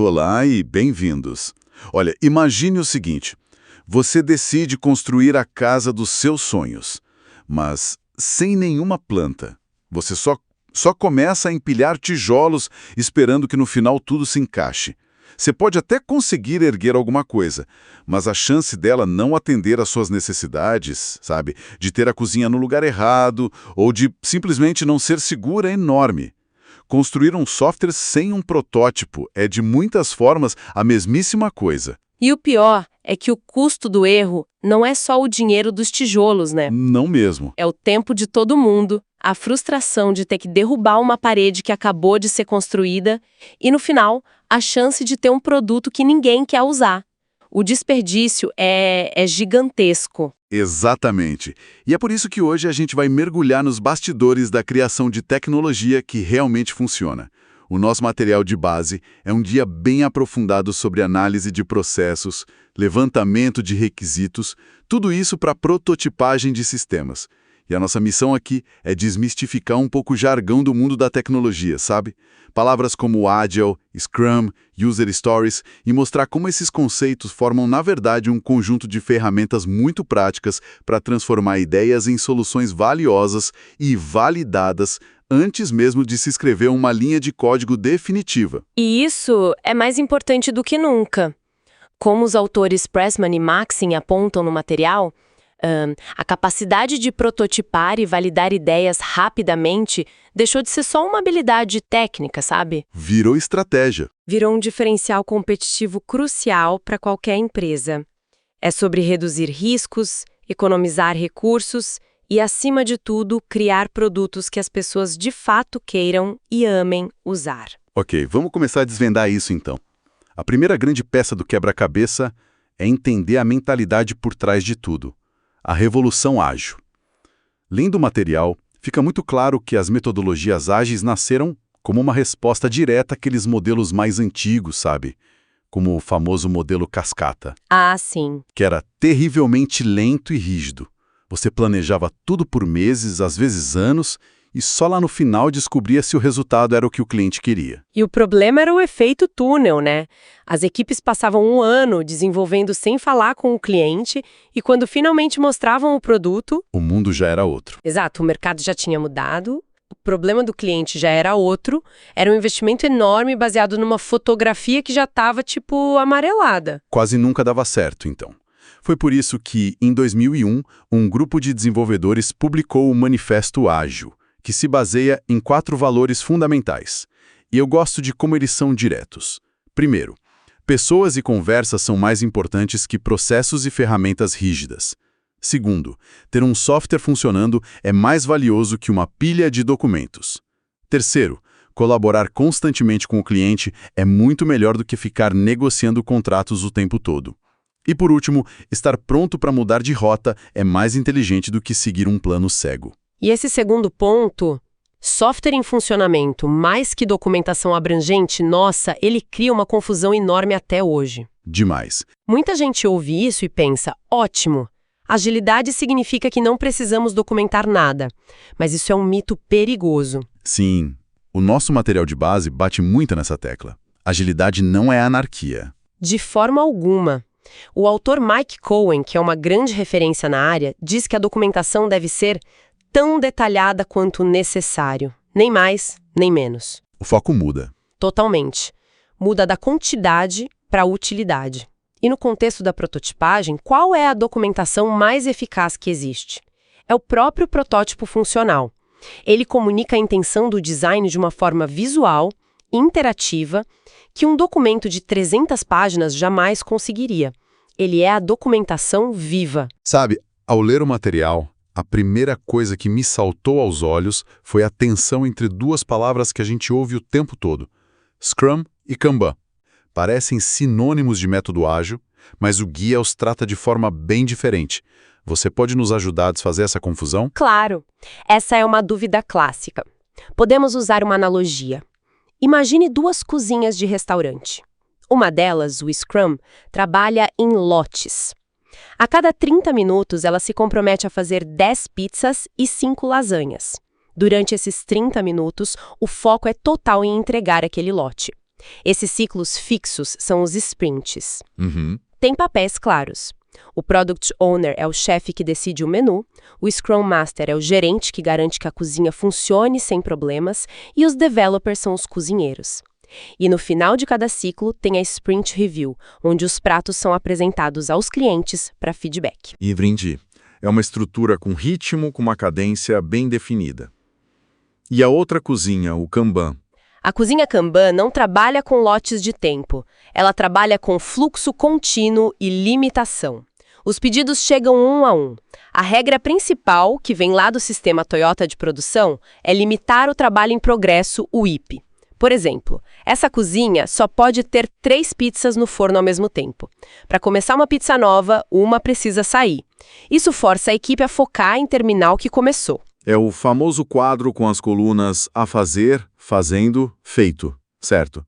Olá e bem-vindos. Olha, imagine o seguinte: você decide construir a casa dos seus sonhos, mas sem nenhuma planta. Você só começa a empilhar tijolos esperando que no final tudo se encaixe. Você pode até conseguir erguer alguma coisa, mas a chance dela não atender às suas necessidades, sabe, de ter a cozinha no lugar errado ou de simplesmente não ser segura é enorme. Construir um software sem um protótipo é, de muitas formas, a mesmíssima coisa. E o pior é que o custo do erro não é só o dinheiro dos tijolos, né? Não mesmo. É o tempo de todo mundo, a frustração de ter que derrubar uma parede que acabou de ser construída e, no final, a chance de ter um produto que ninguém quer usar. O desperdício é gigantesco. Exatamente. E é por isso que hoje a gente vai mergulhar nos bastidores da criação de tecnologia que realmente funciona. O nosso material de base é um guia bem aprofundado sobre análise de processos, levantamento de requisitos, tudo isso para prototipagem de sistemas. E a nossa missão aqui é desmistificar um pouco o jargão do mundo da tecnologia, sabe? Palavras como Agile, Scrum, User Stories e mostrar como esses conceitos formam, na verdade, um conjunto de ferramentas muito práticas para transformar ideias em soluções valiosas e validadas antes mesmo de se escrever uma linha de código definitiva. E isso é mais importante do que nunca. Como os autores Pressman e Maxim apontam no material, a capacidade de prototipar e validar ideias rapidamente deixou de ser só uma habilidade técnica, sabe? Virou estratégia. Virou um diferencial competitivo crucial para qualquer empresa. É sobre reduzir riscos, economizar recursos e, acima de tudo, criar produtos que as pessoas de fato queiram e amem usar. Ok, vamos começar a desvendar isso então. A primeira grande peça do quebra-cabeça é entender a mentalidade por trás de tudo. A revolução ágil. Lendo o material, fica muito claro que as metodologias ágeis nasceram como uma resposta direta àqueles modelos mais antigos, sabe? Como o famoso modelo cascata. Ah, sim. Que era terrivelmente lento e rígido. Você planejava tudo por meses, às vezes anos, e só lá no final descobria se o resultado era o que o cliente queria. E o problema era o efeito túnel, né? As equipes passavam um ano desenvolvendo sem falar com o cliente e quando finalmente mostravam o produto... O mundo já era outro. Exato, o mercado já tinha mudado, o problema do cliente já era outro, era um investimento enorme baseado numa fotografia que já estava, tipo, amarelada. Quase nunca dava certo, então. Foi por isso que, em 2001, um grupo de desenvolvedores publicou o Manifesto Ágil, que se baseia em 4 valores fundamentais. E eu gosto de como eles são diretos. Primeiro, pessoas e conversas são mais importantes que processos e ferramentas rígidas. Segundo, ter um software funcionando é mais valioso que uma pilha de documentos. Terceiro, colaborar constantemente com o cliente é muito melhor do que ficar negociando contratos o tempo todo. E por último, estar pronto para mudar de rota é mais inteligente do que seguir um plano cego. E esse segundo ponto, software em funcionamento mais que documentação abrangente, nossa, ele cria uma confusão enorme até hoje. Demais. Muita gente ouve isso e pensa, ótimo, agilidade significa que não precisamos documentar nada. Mas isso é um mito perigoso. Sim, o nosso material de base bate muito nessa tecla. Agilidade não é anarquia. De forma alguma. O autor Mike Cohen, que é uma grande referência na área, diz que a documentação deve ser tão detalhada quanto necessário. Nem mais, nem menos. O foco muda. Totalmente. Muda da quantidade para a utilidade. E no contexto da prototipagem, qual é a documentação mais eficaz que existe? É o próprio protótipo funcional. Ele comunica a intenção do design de uma forma visual, interativa, que um documento de 300 páginas jamais conseguiria. Ele é a documentação viva. Sabe, ao ler o material, a primeira coisa que me saltou aos olhos foi a tensão entre 2 palavras que a gente ouve o tempo todo: Scrum e Kanban. Parecem sinônimos de método ágil, mas o guia os trata de forma bem diferente. Você pode nos ajudar a desfazer essa confusão? Claro, essa é uma dúvida clássica. Podemos usar uma analogia. Imagine 2 cozinhas de restaurante. Uma delas, o Scrum, trabalha em lotes. A cada 30 minutos, ela se compromete a fazer 10 pizzas e 5 lasanhas. Durante esses 30 minutos, o foco é total em entregar aquele lote. Esses ciclos fixos são os sprints. Uhum. Tem papéis claros. O Product Owner é o chefe que decide o menu, o Scrum Master é o gerente que garante que a cozinha funcione sem problemas e os developers são os cozinheiros. E no final de cada ciclo tem a Sprint Review, onde os pratos são apresentados aos clientes para feedback. E entendi. É uma estrutura com ritmo, com uma cadência bem definida. E a outra cozinha, o Kanban? A cozinha Kanban não trabalha com lotes de tempo. Ela trabalha com fluxo contínuo e limitação. Os pedidos chegam um a um. A regra principal, que vem lá do sistema Toyota de produção, é limitar o trabalho em progresso, o IP. Por exemplo, essa cozinha só pode ter 3 pizzas no forno ao mesmo tempo. Para começar uma pizza nova, uma precisa sair. Isso força a equipe a focar em terminar o que começou. É o famoso quadro com as colunas a fazer, fazendo, feito, certo?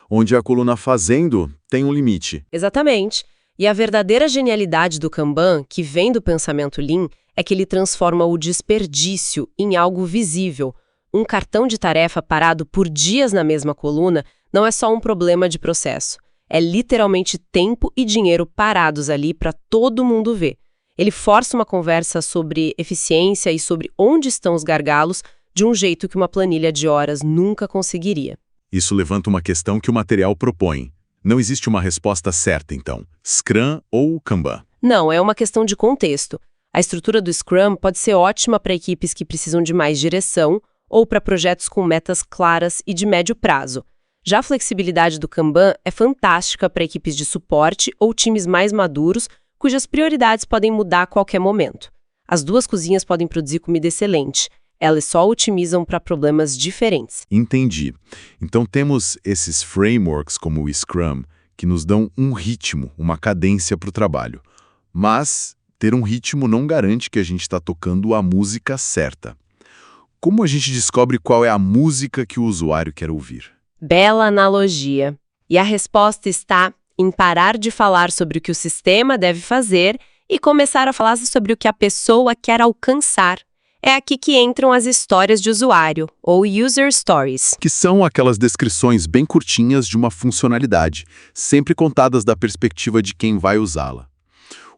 Onde a coluna fazendo tem um limite. Exatamente. E a verdadeira genialidade do Kanban, que vem do pensamento Lean, é que ele transforma o desperdício em algo visível. Um cartão de tarefa parado por dias na mesma coluna não é só um problema de processo. É literalmente tempo e dinheiro parados ali para todo mundo ver. Ele força uma conversa sobre eficiência e sobre onde estão os gargalos de um jeito que uma planilha de horas nunca conseguiria. Isso levanta uma questão que o material propõe. Não existe uma resposta certa, então. Scrum ou Kanban? Não, é uma questão de contexto. A estrutura do Scrum pode ser ótima para equipes que precisam de mais direção ou para projetos com metas claras e de médio prazo. Já a flexibilidade do Kanban é fantástica para equipes de suporte ou times mais maduros, cujas prioridades podem mudar a qualquer momento. As duas cozinhas podem produzir comida excelente. Elas só otimizam para problemas diferentes. Entendi. Então temos esses frameworks como o Scrum, que nos dão um ritmo, uma cadência para o trabalho. Mas ter um ritmo não garante que a gente está tocando a música certa. Como a gente descobre qual é a música que o usuário quer ouvir? Bela analogia. E a resposta está em parar de falar sobre o que o sistema deve fazer e começar a falar sobre o que a pessoa quer alcançar. É aqui que entram as histórias de usuário, ou User Stories. Que são aquelas descrições bem curtinhas de uma funcionalidade, sempre contadas da perspectiva de quem vai usá-la.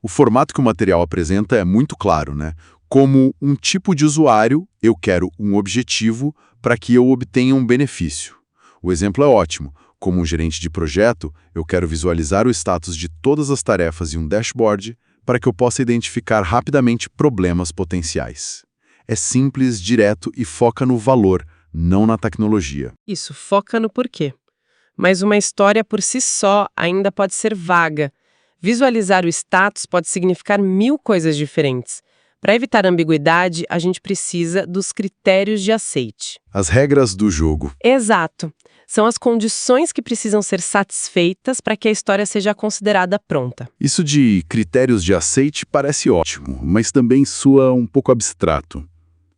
O formato que o material apresenta é muito claro, né? Como um tipo de usuário, eu quero um objetivo para que eu obtenha um benefício. O exemplo é ótimo. Como um gerente de projeto, eu quero visualizar o status de todas as tarefas em um dashboard para que eu possa identificar rapidamente problemas potenciais. É simples, direto e foca no valor, não na tecnologia. Isso, foca no porquê. Mas uma história por si só ainda pode ser vaga. Visualizar o status pode significar 1000 coisas diferentes. Para evitar ambiguidade, a gente precisa dos critérios de aceite. As regras do jogo. Exato. São as condições que precisam ser satisfeitas para que a história seja considerada pronta. Isso de critérios de aceite parece ótimo, mas também soa um pouco abstrato.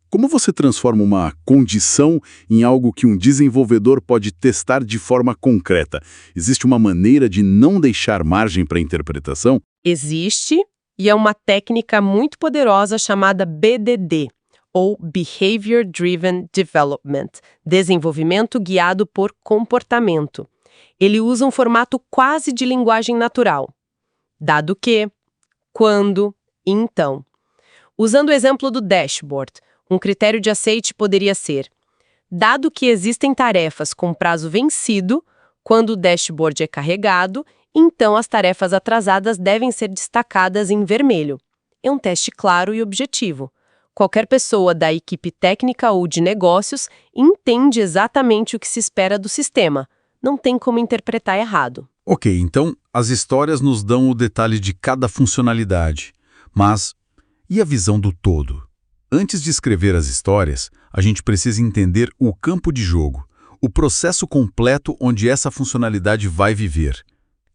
Como você transforma uma condição em algo que um desenvolvedor pode testar de forma concreta? Existe uma maneira de não deixar margem para interpretação? Existe, e é uma técnica muito poderosa chamada BDD, ou Behavior Driven Development, desenvolvimento guiado por comportamento. Ele usa um formato quase de linguagem natural. Dado que, quando, então. Usando o exemplo do dashboard, um critério de aceite poderia ser: dado que existem tarefas com prazo vencido, quando o dashboard é carregado, então as tarefas atrasadas devem ser destacadas em vermelho. É um teste claro e objetivo. Qualquer pessoa da equipe técnica ou de negócios entende exatamente o que se espera do sistema. Não tem como interpretar errado. Ok, então as histórias nos dão o detalhe de cada funcionalidade. Mas e a visão do todo? Antes de escrever as histórias, a gente precisa entender o campo de jogo, o processo completo onde essa funcionalidade vai viver.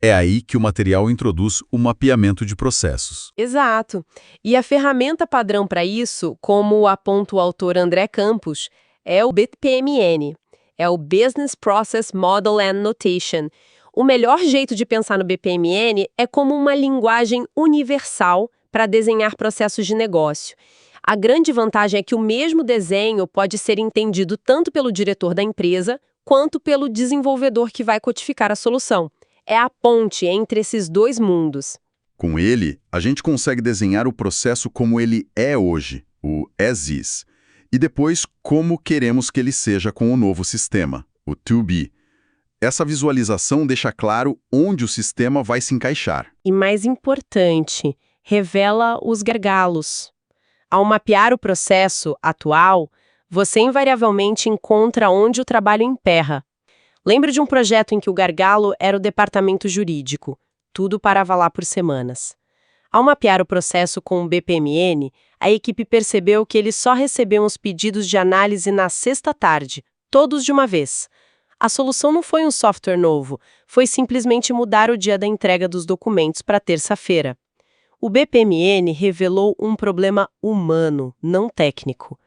É aí que o material introduz o mapeamento de processos. Exato. E a ferramenta padrão para isso, como aponta o autor André Campos, é o BPMN. É o Business Process Model and Notation. O melhor jeito de pensar no BPMN é como uma linguagem universal para desenhar processos de negócio. A grande vantagem é que o mesmo desenho pode ser entendido tanto pelo diretor da empresa quanto pelo desenvolvedor que vai codificar a solução. É a ponte entre esses dois mundos. Com ele, a gente consegue desenhar o processo como ele é hoje, o as is, e depois como queremos que ele seja com o novo sistema, o to be. Essa visualização deixa claro onde o sistema vai se encaixar. E mais importante, revela os gargalos. Ao mapear o processo atual, você invariavelmente encontra onde o trabalho emperra. Lembre de um projeto em que o gargalo era o departamento jurídico, tudo parava lá por semanas. Ao mapear o processo com o BPMN, a equipe percebeu que eles só recebiam os pedidos de análise na sexta tarde, todos de uma vez. A solução não foi um software novo, foi simplesmente mudar o dia da entrega dos documentos para terça-feira. O BPMN revelou um problema humano, não técnico.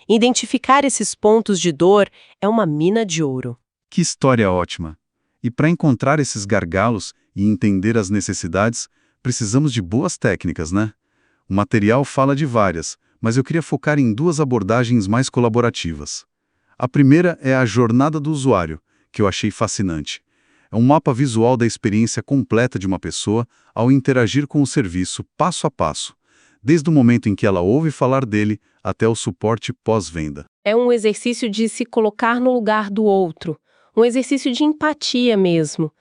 Identificar esses pontos de dor é uma mina de ouro. Que história ótima! E para encontrar esses gargalos e entender as necessidades, precisamos de boas técnicas, né? O material fala de várias, mas eu queria focar em duas abordagens mais colaborativas. A primeira é a jornada do usuário, que eu achei fascinante. É um mapa visual da experiência completa de uma pessoa ao interagir com o serviço passo a passo, desde o momento em que ela ouve falar dele até o suporte pós-venda. É um exercício de se colocar no lugar do outro, um exercício de empatia mesmo.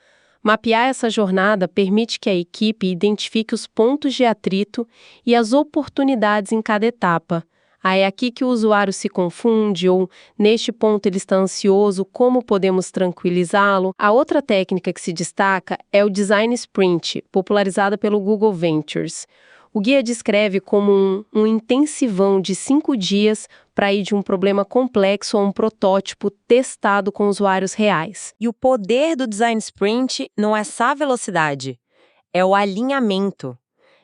Mapear essa jornada permite que a equipe identifique os pontos de atrito e as oportunidades em cada etapa. É aqui que o usuário se confunde ou, neste ponto, ele está ansioso, como podemos tranquilizá-lo? A outra técnica que se destaca é o Design Sprint, popularizada pelo Google Ventures. O guia descreve como um intensivão de 5 dias para ir de um problema complexo a um protótipo testado com usuários reais. E o poder do Design Sprint não é só a velocidade, é o alinhamento.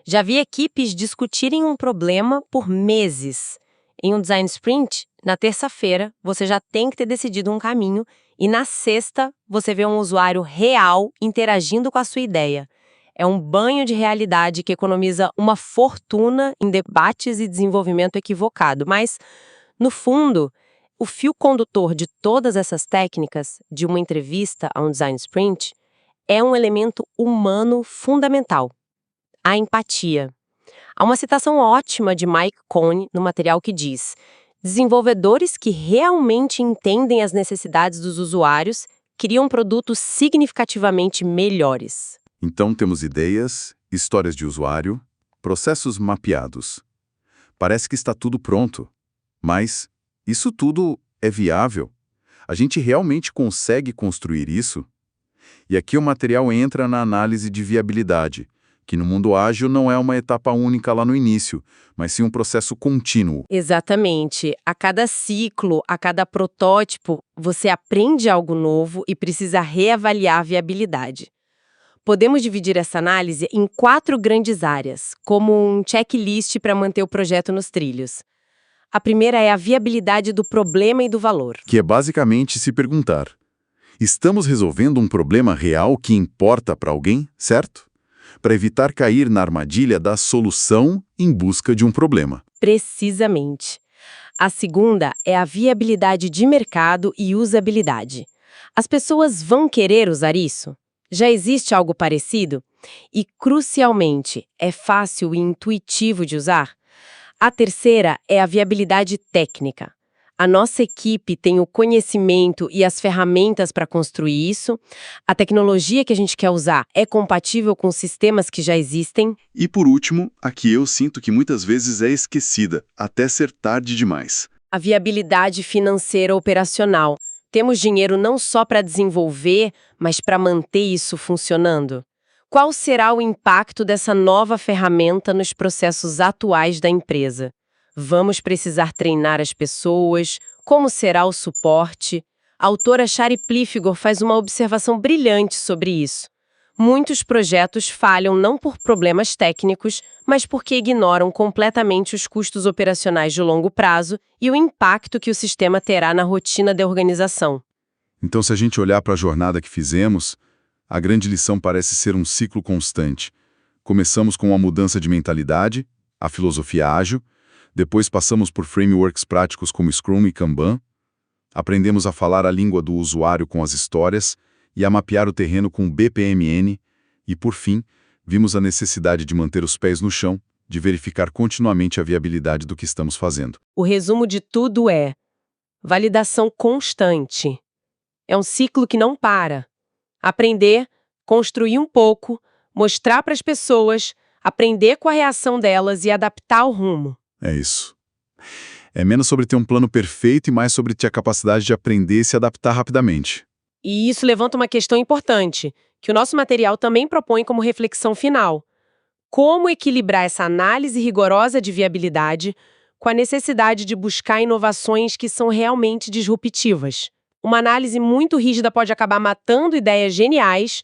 Já vi equipes discutirem um problema por meses. Em um Design Sprint, na terça-feira, você já tem que ter decidido um caminho e na sexta, você vê um usuário real interagindo com a sua ideia. É um banho de realidade que economiza uma fortuna em debates e desenvolvimento equivocado. Mas, no fundo, o fio condutor de todas essas técnicas, de uma entrevista a um Design Sprint, é um elemento humano fundamental: a empatia. Há uma citação ótima de Mike Cohn no material que diz: desenvolvedores que realmente entendem as necessidades dos usuários criam produtos significativamente melhores. Então temos ideias, histórias de usuário, processos mapeados. Parece que está tudo pronto. Mas isso tudo é viável? A gente realmente consegue construir isso? E aqui o material entra na análise de viabilidade, que no mundo ágil não é uma etapa única lá no início, mas sim um processo contínuo. Exatamente. A cada ciclo, a cada protótipo, você aprende algo novo e precisa reavaliar a viabilidade. Podemos dividir essa análise em 4 grandes áreas, como um checklist para manter o projeto nos trilhos. A primeira é a viabilidade do problema e do valor. Que é basicamente se perguntar: estamos resolvendo um problema real que importa para alguém, certo? Para evitar cair na armadilha da solução em busca de um problema. Precisamente. A segunda é a viabilidade de mercado e usabilidade. As pessoas vão querer usar isso? Já existe algo parecido? E, crucialmente, é fácil e intuitivo de usar? A terceira é a viabilidade técnica. A nossa equipe tem o conhecimento e as ferramentas para construir isso? A tecnologia que a gente quer usar é compatível com sistemas que já existem? E por último, a que eu sinto que muitas vezes é esquecida, até ser tarde demais. A viabilidade financeira operacional. Temos dinheiro não só para desenvolver, mas para manter isso funcionando? Qual será o impacto dessa nova ferramenta nos processos atuais da empresa? Vamos precisar treinar as pessoas? Como será o suporte? A autora Shari Plyfigor faz uma observação brilhante sobre isso. Muitos projetos falham não por problemas técnicos, mas porque ignoram completamente os custos operacionais de longo prazo e o impacto que o sistema terá na rotina da organização. Então, se a gente olhar para a jornada que fizemos, a grande lição parece ser um ciclo constante. Começamos com uma mudança de mentalidade, a filosofia ágil, depois passamos por frameworks práticos como Scrum e Kanban, Aprendemos a falar a língua do usuário com as histórias e a mapear o terreno com o BPMN. E, por fim, vimos a necessidade de manter os pés no chão, de verificar continuamente a viabilidade do que estamos fazendo. O resumo de tudo é validação constante. É um ciclo que não para. Aprender, construir um pouco, mostrar para as pessoas, aprender com a reação delas e adaptar o rumo. É isso. É menos sobre ter um plano perfeito e mais sobre ter a capacidade de aprender e se adaptar rapidamente. E isso levanta uma questão importante, que o nosso material também propõe como reflexão final. Como equilibrar essa análise rigorosa de viabilidade com a necessidade de buscar inovações que são realmente disruptivas? Uma análise muito rígida pode acabar matando ideias geniais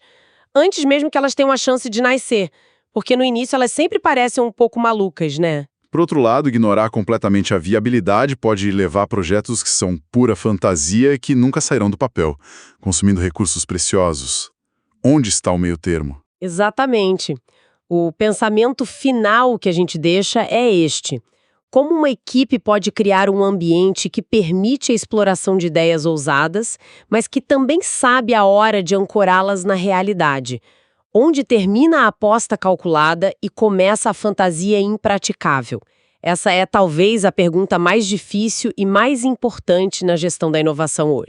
antes mesmo que elas tenham a chance de nascer, porque no início elas sempre parecem um pouco malucas, né? Por outro lado, ignorar completamente a viabilidade pode levar a projetos que são pura fantasia e que nunca sairão do papel, consumindo recursos preciosos. Onde está o meio-termo? Exatamente. O pensamento final que a gente deixa é este. Como uma equipe pode criar um ambiente que permite a exploração de ideias ousadas, mas que também sabe a hora de ancorá-las na realidade? Onde termina a aposta calculada e começa a fantasia impraticável? Essa é talvez a pergunta mais difícil e mais importante na gestão da inovação hoje.